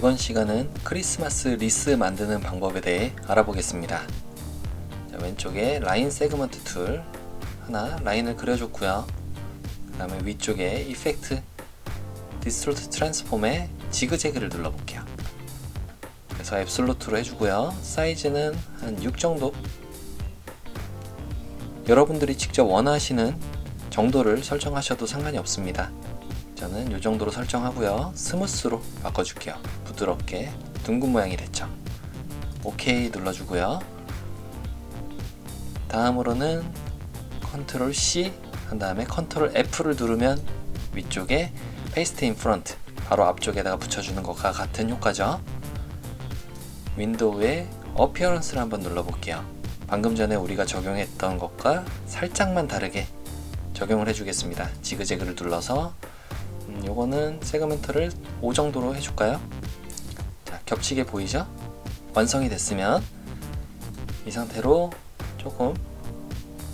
이번 시간은 크리스마스 리스 만드는 방법에 대해 알아보겠습니다. 자, 왼쪽에 라인 세그먼트 툴 하나 라인을 그려줬고요. 그 다음에 위쪽에 이펙트 디스톨트 트랜스폼에 지그재그를 눌러볼게요. 그래서 앱솔루트로 해주고요. 사이즈는 한 6 정도. 여러분들이 직접 원하시는 정도를 설정하셔도 상관이 없습니다. 저는 이 정도로 설정하고요. 스무스로 바꿔줄게요. 부드럽게 둥근 모양이 됐죠. OK 눌러주고요. 다음으로는 컨트롤 C 한 다음에 컨트롤 F를 누르면 위쪽에 페이스트 인 프런트 바로 앞쪽에다가 붙여주는 것과 같은 효과죠. 윈도우에 어피어런스를 한번 눌러볼게요. 방금 전에 우리가 적용했던 것과 살짝만 다르게 적용을 해주겠습니다. 지그재그를 눌러서 요거는 세그먼트를 5 정도로 해줄까요? 자, 겹치게 보이죠? 완성이 됐으면 이 상태로 조금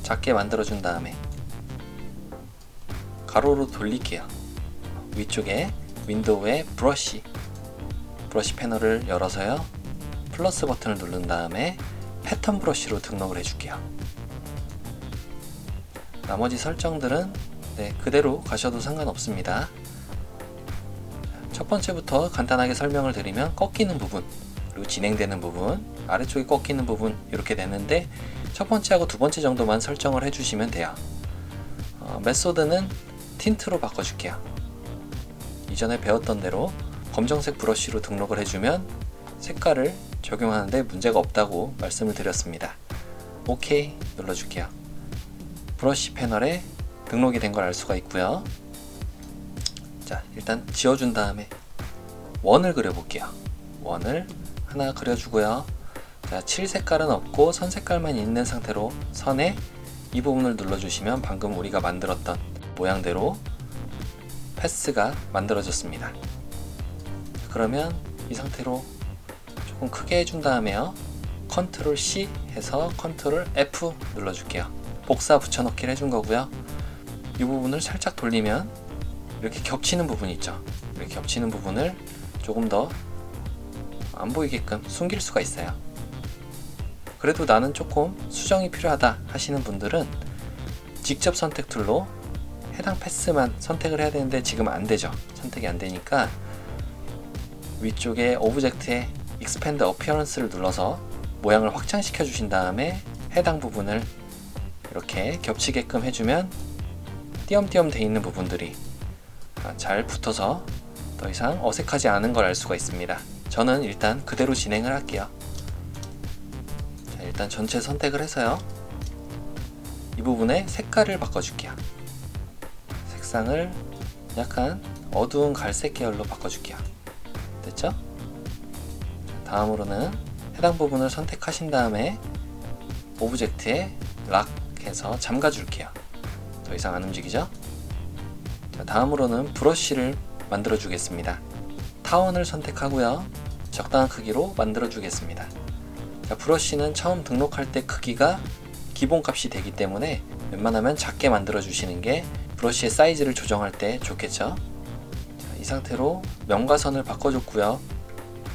작게 만들어준 다음에 가로로 돌릴게요. 위쪽에 윈도우에 브러쉬 패널을 열어서요. 플러스 버튼을 누른 다음에 패턴 브러쉬로 등록을 해줄게요. 나머지 설정들은 그대로 가셔도 상관없습니다. 첫 번째부터 간단하게 설명을 드리면 꺾이는 부분 그리고 진행되는 부분 아래쪽에 꺾이는 부분 이렇게 되는데 첫 번째하고 두 번째 정도만 설정을 해주시면 돼요. 메소드는 틴트로 바꿔줄게요. 이전에 배웠던 대로 검정색 브러쉬로 등록을 해주면 색깔을 적용하는데 문제가 없다고 말씀을 드렸습니다. OK 눌러줄게요. 브러쉬 패널에 등록이 된 걸 알 수가 있고요. 자, 일단 지워준 다음에 원을 그려볼게요. 원을 하나 그려주고요. 자, 칠 색깔은 없고 선 색깔만 있는 상태로 선에 이 부분을 눌러주시면 방금 우리가 만들었던 모양대로 패스가 만들어졌습니다. 그러면 이 상태로 조금 크게 해준 다음에요. 컨트롤 C 해서 컨트롤 F 눌러줄게요. 복사 붙여넣기를 해준 거고요. 이 부분을 살짝 돌리면 이렇게 겹치는 부분이 있죠. 이렇게 겹치는 부분을 조금 더 안 보이게끔 숨길 수가 있어요. 그래도 나는 조금 수정이 필요하다 하시는 분들은 직접 선택 툴로 해당 패스만 선택을 해야 되는데 지금 안 되죠. 선택이 안 되니까 위쪽에 오브젝트에 익스펜드 어피어런스를 눌러서 모양을 확장시켜 주신 다음에 해당 부분을 이렇게 겹치게끔 해주면 띄엄띄엄 돼 있는 부분들이 잘 붙어서 더 이상 어색하지 않은 걸 알 수가 있습니다. 저는 일단 그대로 진행을 할게요. 자, 일단 전체 선택을 해서요. 이 부분에 색깔을 바꿔줄게요. 색상을 약간 어두운 갈색 계열로 바꿔줄게요. 됐죠? 다음으로는 해당 부분을 선택하신 다음에 오브젝트에 락 해서 잠가 줄게요. 더 이상 안 움직이죠? 자, 다음으로는 브러쉬를 만들어 주겠습니다. 타원을 선택하고요. 적당한 크기로 만들어 주겠습니다. 자, 브러쉬는 처음 등록할 때 크기가 기본값이 되기 때문에 웬만하면 작게 만들어 주시는 게 브러쉬의 사이즈를 조정할 때 좋겠죠? 자, 이 상태로 면과 선을 바꿔줬고요.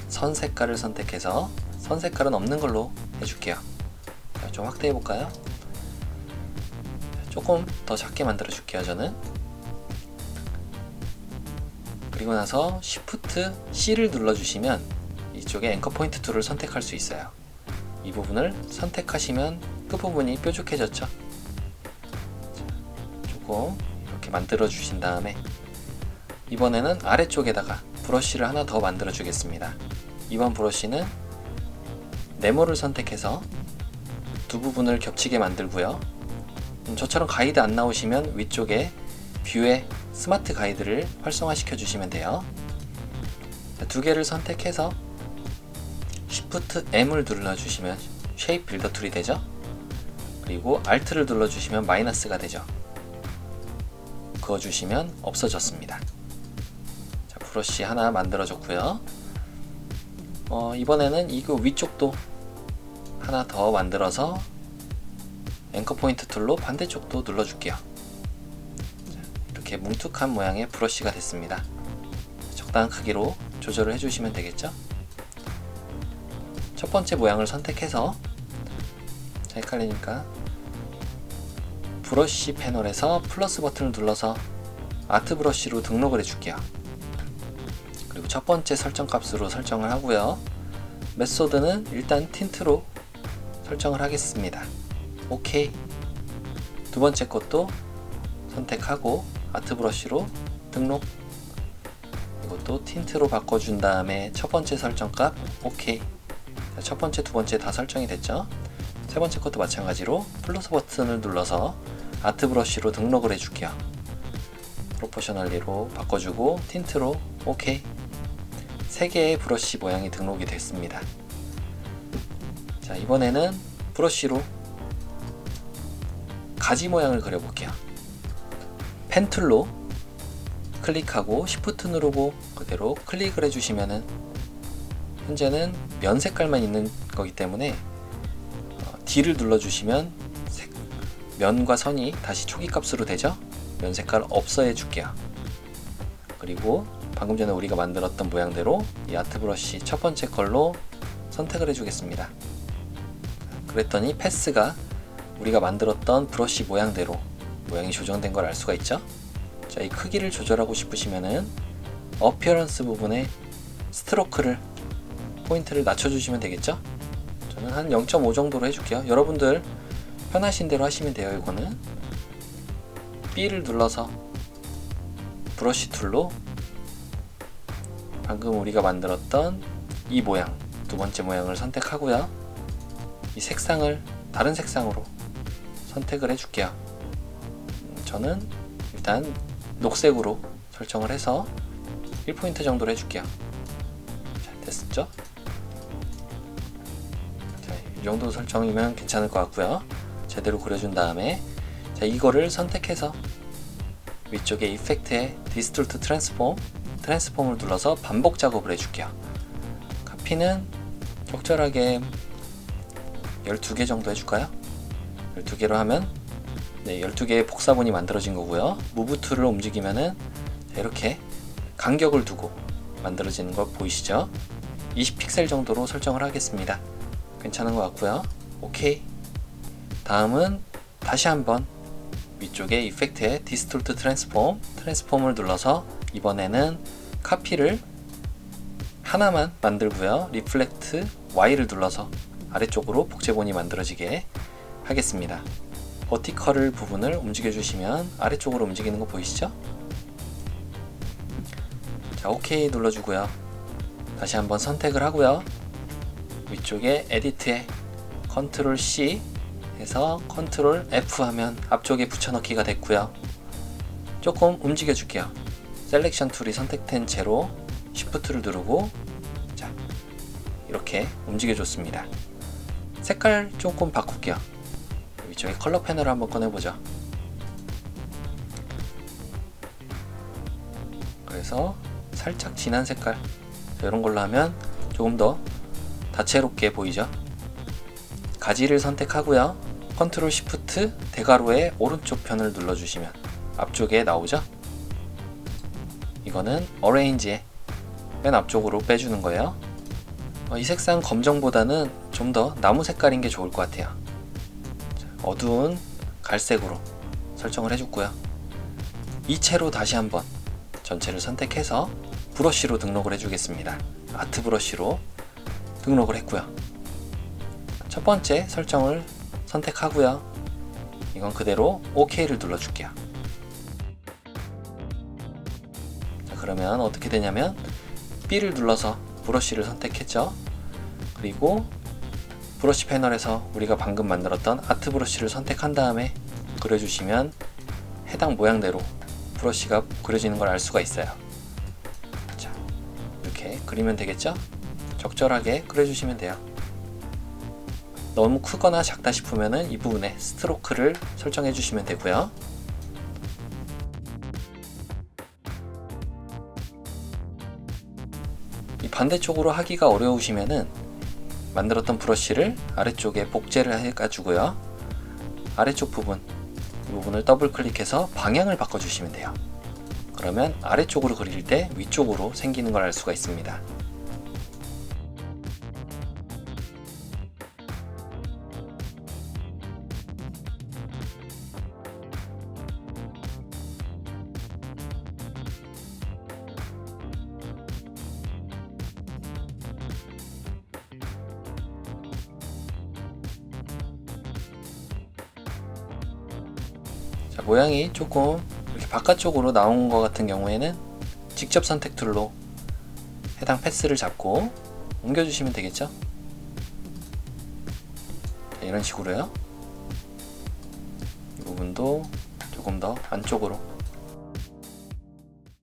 선 색깔을 선택해서 선 색깔은 없는 걸로 해줄게요. 자, 좀 확대해 볼까요? 조금 더 작게 만들어 줄게요. 저는 그리고 나서 Shift C를 눌러주시면 이쪽에 앵커 포인트 툴을 선택할 수 있어요. 이 부분을 선택하시면 끝부분이 뾰족해졌죠. 자, 조금 이렇게 만들어 주신 다음에 이번에는 아래쪽에다가 브러쉬를 하나 더 만들어 주겠습니다. 이번 브러쉬는 네모를 선택해서 두 부분을 겹치게 만들고요. 저처럼 가이드 안 나오시면 위쪽에 뷰에 스마트 가이드를 활성화시켜 주시면 돼요. 자, 두 개를 선택해서 Shift M을 눌러주시면 쉐입 빌더 툴이 되죠. 그리고 Alt를 눌러주시면 마이너스가 되죠. 그어주시면 없어졌습니다. 자, 브러쉬 하나 만들어줬고요. 이번에는 이거 위쪽도 하나 더 만들어서 앵커 포인트 툴로 반대쪽도 눌러줄게요. 이렇게 뭉툭한 모양의 브러쉬가 됐습니다. 적당한 크기로 조절을 해주시면 되겠죠. 첫 번째 모양을 선택해서, 헷갈리니까 브러쉬 패널에서 플러스 버튼을 눌러서 아트 브러쉬로 등록을 해줄게요. 그리고 첫 번째 설정 값으로 설정을 하고요. 메소드는 일단 틴트로 설정을 하겠습니다. 오케이. 두 번째 것도 선택하고 아트 브러쉬로 등록. 이것도 틴트로 바꿔준 다음에 첫 번째 설정 값 오케이. 첫 번째, 두 번째 다 설정이 됐죠. 세 번째 것도 마찬가지로 플러스 버튼을 눌러서 아트 브러쉬로 등록을 해줄게요. 프로포셔널리로 바꿔주고 틴트로 오케이. 세 개의 브러쉬 모양이 등록이 됐습니다. 자, 이번에는 브러쉬로 가지 모양을 그려볼게요. 펜 툴로 클릭하고 Shift 누르고 그대로 클릭을 해주시면은, 현재는 면 색깔만 있는 거기 때문에 D를 눌러주시면 면과 선이 다시 초기 값으로 되죠. 면 색깔 없애 줄게요. 그리고 방금 전에 우리가 만들었던 모양대로 이 아트 브러쉬 첫 번째 걸로 선택을 해주겠습니다. 그랬더니 패스가 우리가 만들었던 브러쉬 모양대로 모양이 조정된 걸 알 수가 있죠. 자, 이 크기를 조절하고 싶으시면은 어피어런스 부분에 스트로크를 포인트를 낮춰주시면 되겠죠. 저는 한 0.5 정도로 해줄게요. 여러분들 편하신 대로 하시면 돼요. 이거는 B를 눌러서 브러쉬 툴로 방금 우리가 만들었던 이 모양, 두 번째 모양을 선택하고요. 이 색상을 다른 색상으로 선택을 해줄게요. 저는 일단 녹색으로 설정을 해서 1포인트 정도로 해줄게요. 자, 됐죠? 자, 이 정도 설정이면 괜찮을 것 같고요. 제대로 그려준 다음에, 자, 이거를 선택해서 위쪽에 이펙트에 디스톨트 트랜스폼을 눌러서 반복 작업을 해줄게요. 카피는 적절하게 12개 정도 해줄까요? 12개로 하면 12개의 복사본이 만들어진 거고요. 무브 툴을 움직이면은 이렇게 간격을 두고 만들어지는 거 보이시죠? 20픽셀 정도로 설정을 하겠습니다. 괜찮은 것 같고요. 오케이. 다음은 다시 한번 위쪽에 이펙트에 디스톨트 트랜스폼을 눌러서 이번에는 카피를 하나만 만들고요. 리플렉트 Y를 눌러서 아래쪽으로 복제본이 만들어지게 하겠습니다. 버티컬 부분을 움직여 주시면 아래쪽으로 움직이는 거 보이시죠? 자, OK 눌러주고요. 다시 한번 선택을 하고요. 위쪽에 에디트에 컨트롤 C 해서 컨트롤 F 하면 앞쪽에 붙여넣기가 됐고요. 조금 움직여 줄게요. 셀렉션 툴이 선택된 채로 Shift를 누르고, 자, 이렇게 움직여 줬습니다. 색깔 조금 바꿀게요. 위쪽에 컬러 패널을 한번 꺼내보죠. 그래서 살짝 진한 색깔, 이런 걸로 하면 조금 더 다채롭게 보이죠. 가지를 선택하고요. 컨트롤 시프트 대괄호의 오른쪽 편을 눌러주시면 앞쪽에 나오죠. 이거는 어레인지의 맨 앞쪽으로 빼주는 거예요. 이 색상 검정보다는 좀 더 나무 색깔인 게 좋을 것 같아요. 어두운 갈색으로 설정을 해줬고요. 이 채로 다시 한번 전체를 선택해서 브러쉬로 등록을 해주겠습니다. 아트 브러쉬로 등록을 했고요. 첫 번째 설정을 선택하고요. 이건 그대로 OK를 눌러줄게요. 자, 그러면 어떻게 되냐면 B를 눌러서 브러쉬를 선택했죠. 그리고 브러쉬 패널에서 우리가 방금 만들었던 아트 브러쉬를 선택한 다음에 그려주시면 해당 모양대로 브러쉬가 그려지는 걸 알 수가 있어요. 자, 이렇게 그리면 되겠죠? 적절하게 그려주시면 돼요. 너무 크거나 작다 싶으면 이 부분에 스트로크를 설정해 주시면 되고요. 이 반대쪽으로 하기가 어려우시면은 만들었던 브러쉬를 아래쪽에 복제를 해가지고요. 아래쪽 부분, 이 부분을 더블 클릭해서 방향을 바꿔주시면 돼요. 그러면 아래쪽으로 그릴 때 위쪽으로 생기는 걸 알 수가 있습니다. 자, 모양이 조금 이렇게 바깥쪽으로 나온 것 같은 경우에는 직접 선택 툴로 해당 패스를 잡고 옮겨주시면 되겠죠. 자, 이런 식으로요. 이 부분도 조금 더 안쪽으로